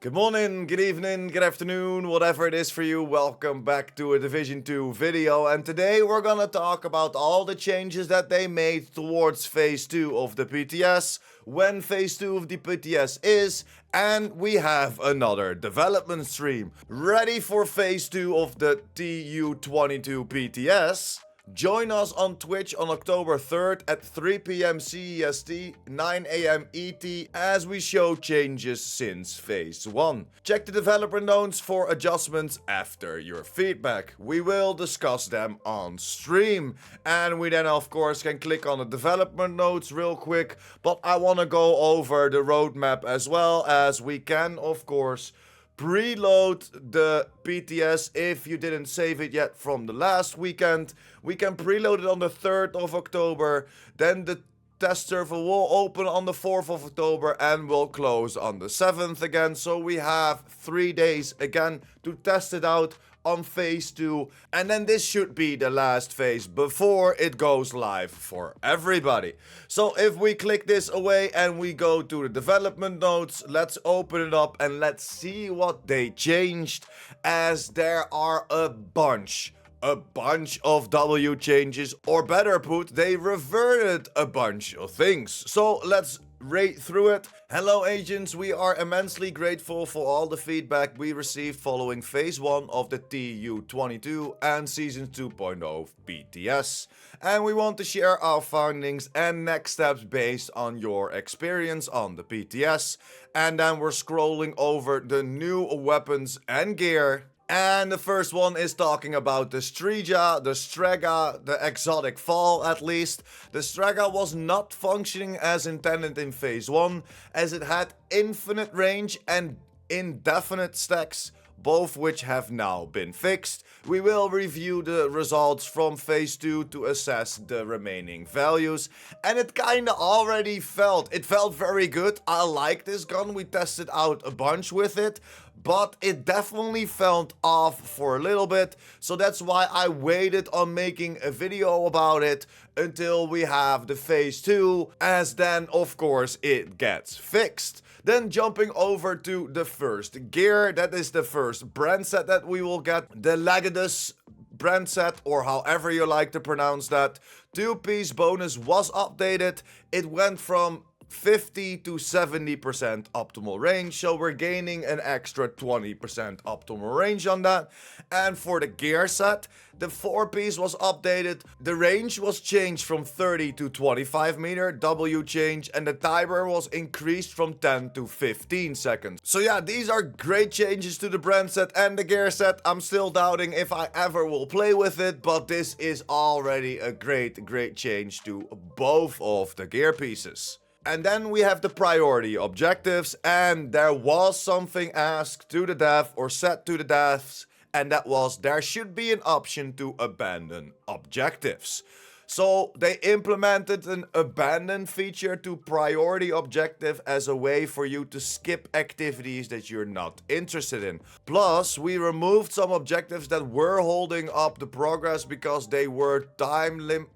Good morning, good evening, good afternoon, whatever it is for you, welcome back to a Division 2 video, and today we're gonna talk about all the changes that they made towards Phase 2 of the PTS, when Phase 2 of the PTS is, and we have another development stream. Ready for Phase 2 of the TU22 PTS? Join us on Twitch on October 3rd at 3 PM CEST, 9 AM ET as we show changes since Phase 1. Check the developer notes for adjustments after your feedback. We will discuss them on stream. And we then of course can click on the development notes real quick, but I want to go over the roadmap as well, as we can of course preload the PTS if you didn't save it yet from the last weekend. We can preload it on the 3rd of October, then the test server will open on the 4th of October and will close on the 7th again. So we have 3 days again to test it out on Phase 2, and then this should be the last phase before it goes live for everybody. So if we click this away and we go to the development notes, let's open it up and let's see what they changed, as there are a bunch of W changes, or better put, they reverted a bunch of things. So let's rate through it. Hello agents, we are immensely grateful for all the feedback we received following Phase 1 of the TU22 and Season 2.0 of PTS. And we want to share our findings and next steps based on your experience on the PTS. And then we're scrolling over the new weapons and gear. And the first one is talking about the Strega, the exotic fall at least. The Strega was not functioning as intended in Phase 1, as it had infinite range and indefinite stacks, both which have now been fixed. We will review the results from Phase 2 to assess the remaining values. And it kinda already felt very good. I like this gun, we tested out a bunch with it. But it definitely felt off for a little bit, so that's why I waited on making a video about it until we have the Phase 2, as then of course it gets fixed. Then jumping over to the first gear, that is the first brand set that we will get, the Legatus brand set, or however you like to pronounce that. 2-piece bonus was updated. It went from 50 to 70% optimal range, so we're gaining an extra 20% optimal range on that. And for the gear set, the 4-piece was updated. The range was changed from 30 to 25 meter, W change, and the timer was increased from 10 to 15 seconds. So yeah, these are great changes to the brand set and the gear set. I'm still doubting if I ever will play with it, but this is already a great change to both of the gear pieces. And then we have the priority objectives, and there was something asked to the dev or set to the devs, and that was there should be an option to abandon objectives. So they implemented an abandon feature to priority objective as a way for you to skip activities that you're not interested in. Plus, we removed some objectives that were holding up the progress because they were time limited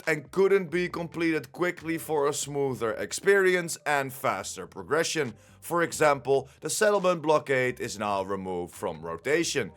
and couldn't be completed quickly for a smoother experience and faster progression. For example, the settlement blockade is now removed from rotation.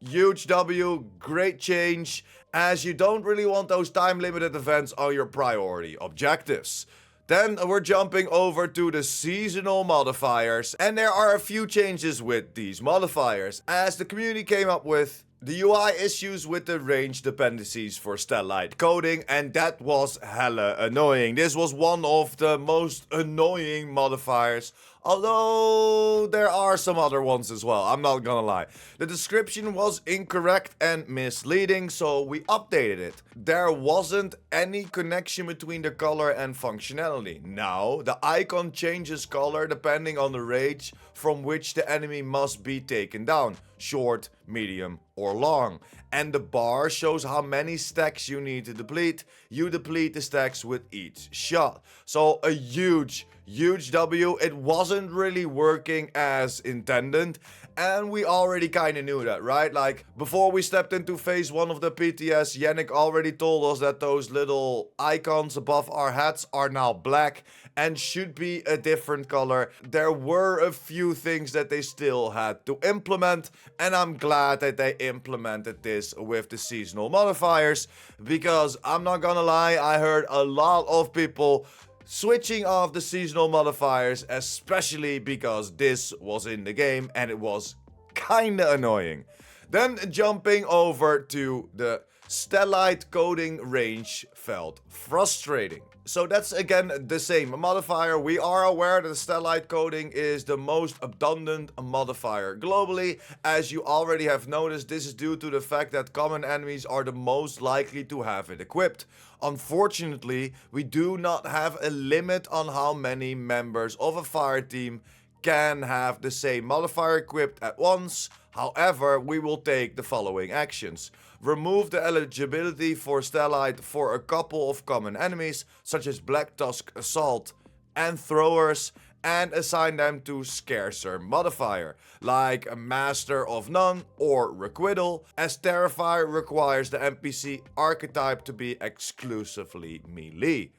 Huge W, great change, as you don't really want those time limited events on your priority objectives. Then we're jumping over to the seasonal modifiers, and there are a few changes with these modifiers, as the community came up with the UI issues with the range dependencies for Stellite coding, and that was hella annoying. This was one of the most annoying modifiers, although there are some other ones as well, I'm not gonna lie. The description was incorrect and misleading, so we updated it. There wasn't any connection between the color and functionality. Now, the icon changes color depending on the range from which the enemy must be taken down. Short, medium, or long. And the bar shows how many stacks you need to deplete. You deplete the stacks with each shot. So a huge Huge W. It wasn't really working as intended, and we already kind of knew that, right? Like, before we stepped into phase 1 of the PTS, Yannick already told us that those little icons above our heads are now black and should be a different color. There were a few things that they still had to implement, and I'm glad that they implemented this with the seasonal modifiers, because I'm not gonna lie, I heard a lot of people switching off the seasonal modifiers, especially because this was in the game and it was kinda annoying. Then jumping over to the Stellite coding range felt frustrating. So that's again the same modifier. We are aware that the Stellite coding is the most abundant modifier globally. As you already have noticed, this is due to the fact that common enemies are the most likely to have it equipped. Unfortunately, we do not have a limit on how many members of a fire team can have the same modifier equipped at once. However, we will take the following actions. Remove the eligibility for Stellite for a couple of common enemies, such as Black Tusk Assault and Throwers, and assign them to scarcer modifier, like a Master of None or Requital, as Terrifier requires the NPC archetype to be exclusively melee.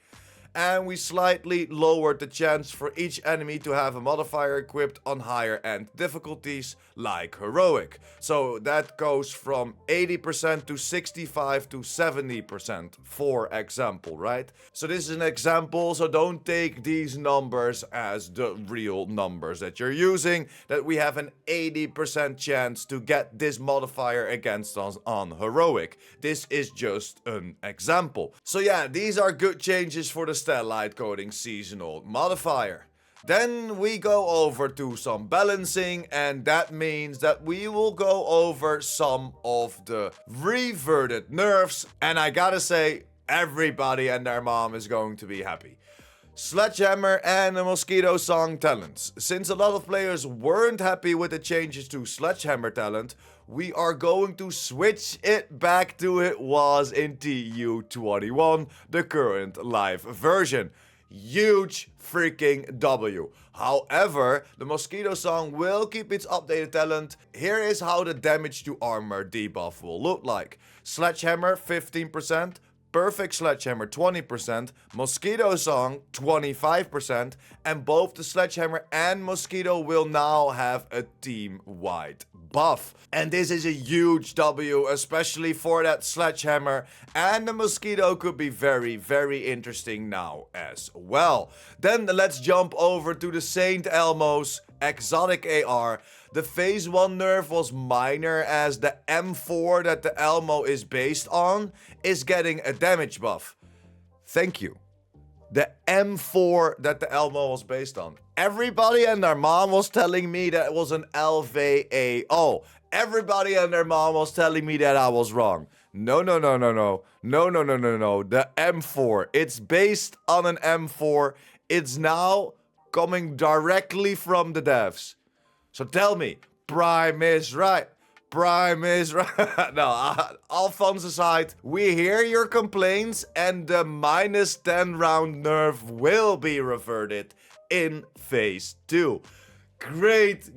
And we slightly lowered the chance for each enemy to have a modifier equipped on higher end difficulties, like Heroic. So that goes from 80% to 65 to 70%, for example, right? So this is an example, so don't take these numbers as the real numbers that you're using, that we have an 80% chance to get this modifier against us on Heroic. This is just an example. So yeah, these are good changes for the Stellite coding seasonal modifier. Then we go over to some balancing, and that means that we will go over some of the reverted nerfs, and I gotta say, everybody and their mom is going to be happy. Sledgehammer and the Mosquito Song talents. Since a lot of players weren't happy with the changes to Sledgehammer talent, we are going to switch it back to it was in TU21, the current live version. Huge freaking W. However, the Mosquito Song will keep its updated talent. Here is how the damage to armor debuff will look like. Sledgehammer 15%. Perfect Sledgehammer 20%, Mosquito Song 25%, and both the Sledgehammer and Mosquito will now have a team-wide buff. And this is a huge W, especially for that Sledgehammer, and the Mosquito could be very, very interesting now as well. Then let's jump over to the Saint Elmo's exotic AR. The phase 1 nerf was minor, as the M4 that the Elmo is based on is getting a damage buff. Thank you. The M4 that the Elmo was based on. Everybody and their mom was telling me that it was an LVAO. Everybody and their mom was telling me that I was wrong. No. The M4. It's based on an M4. It's now coming directly from the devs. So tell me, Prime is right. Prime is right. No, all funs aside, we hear your complaints, and the minus 10 round nerf will be reverted in phase 2. Great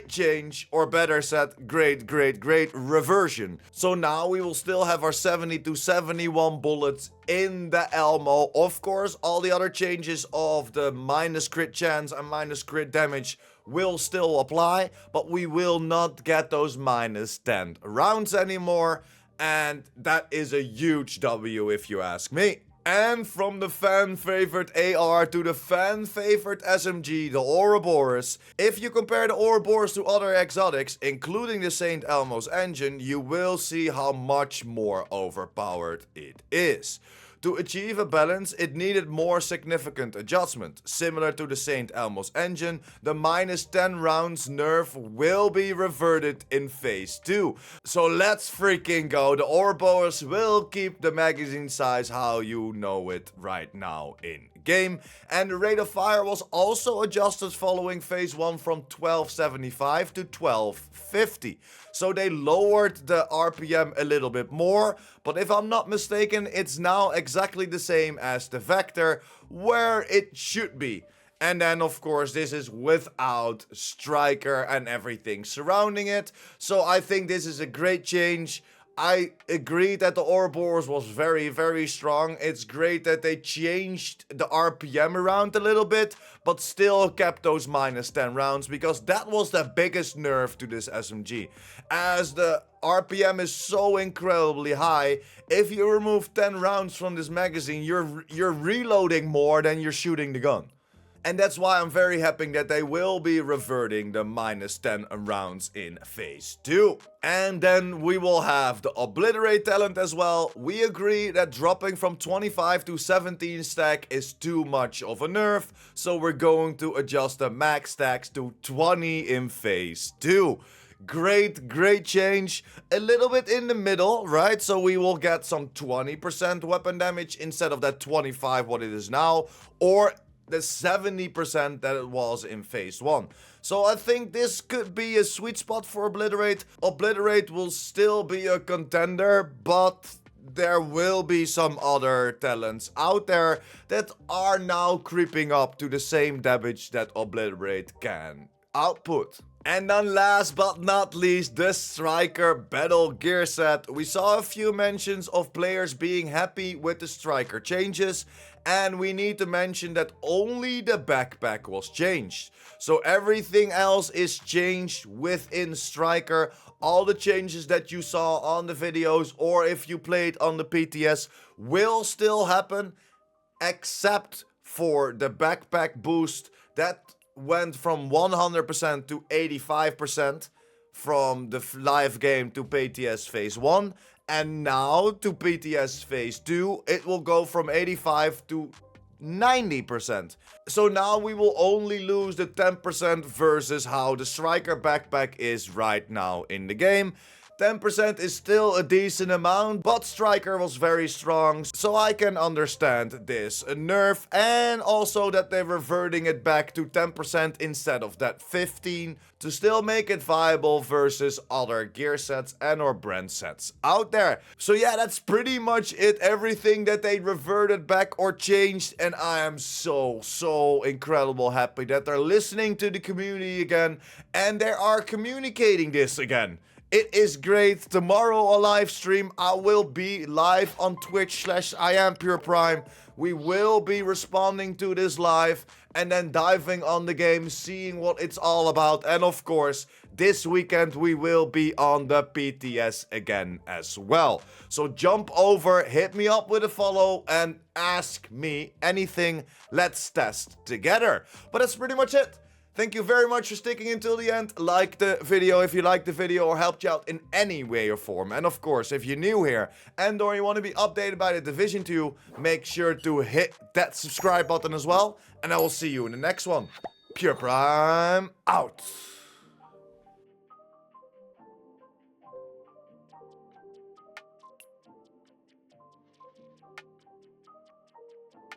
change, or better said, great reversion. So now we will still have our 70 to 71 bullets in the Elmo. Of course, all the other changes of the minus crit chance and minus crit damage will still apply, but we will not get those minus 10 rounds anymore, and that is a huge W if you ask me. And from the fan favorite AR to the fan favorite SMG, the Ouroboros. If you compare the Ouroboros to other exotics, including the St. Elmo's engine, you will see how much more overpowered it is. To achieve a balance, it needed more significant adjustment. Similar to the St. Elmo's engine, the minus 10 rounds nerf will be reverted in phase 2. So let's freaking go. The Ouroboros will keep the magazine size how you know it right now in game. And the rate of fire was also adjusted following phase 1 from 1275 to 1250. So they lowered the RPM a little bit more, but if I'm not mistaken, it's now exactly exactly the same as the Vector, where it should be. And then, of course, this is without Striker and everything surrounding it. So I think this is a great change. I agree that the Ouroboros was very, very strong. It's great that they changed the RPM around a little bit, but still kept those -10 rounds, because that was the biggest nerf to this SMG. As the RPM is so incredibly high, if you remove 10 rounds from this magazine, you're reloading more than you're shooting the gun. And that's why I'm very happy that they will be reverting the -10 rounds in Phase 2. And then we will have the Obliterate Talent as well. We agree that dropping from 25 to 17 stack is too much of a nerf, so we're going to adjust the max stacks to 20 in Phase 2. Great change. A little bit in the middle, right? So we will get some 20% weapon damage instead of that 25 what it is now, or the 70% that it was in Phase 1. So I think this could be a sweet spot for Obliterate. Obliterate will still be a contender, but there will be some other talents out there that are now creeping up to the same damage that Obliterate can output. And then last but not least, the Striker Battle Gearset. We saw a few mentions of players being happy with the Striker changes, and we need to mention that only the backpack was changed. So everything else is changed within Striker. All the changes that you saw on the videos, or if you played on the PTS, will still happen, except for the backpack boost that went from 100% to 85% from the live game to PTS Phase 1. And now to PTS Phase 2, it will go from 85 to 90%. So now we will only lose the 10% versus how the Striker backpack is right now in the game. 10% is still a decent amount, but Striker was very strong, so I can understand this nerf, and also that they're reverting it back to 10% instead of that 15 to still make it viable versus other gear sets and or brand sets out there. So yeah, that's pretty much it. Everything that they reverted back or changed, and I am so incredible happy that they're listening to the community again and they are communicating this again. It is great. Tomorrow a live stream. I will be live on Twitch/IamPurePrime. We will be responding to this live and then diving on the game, seeing what it's all about. And of course, this weekend we will be on the PTS again as well. So jump over, hit me up with a follow, and ask me anything. Let's test together. But that's pretty much it. Thank you very much for sticking until the end. Like the video if you liked the video or helped you out in any way or form. And of course, if you're new here and or you want to be updated by the Division 2, make sure to hit that subscribe button as well. And I will see you in the next one. Pure Prime out.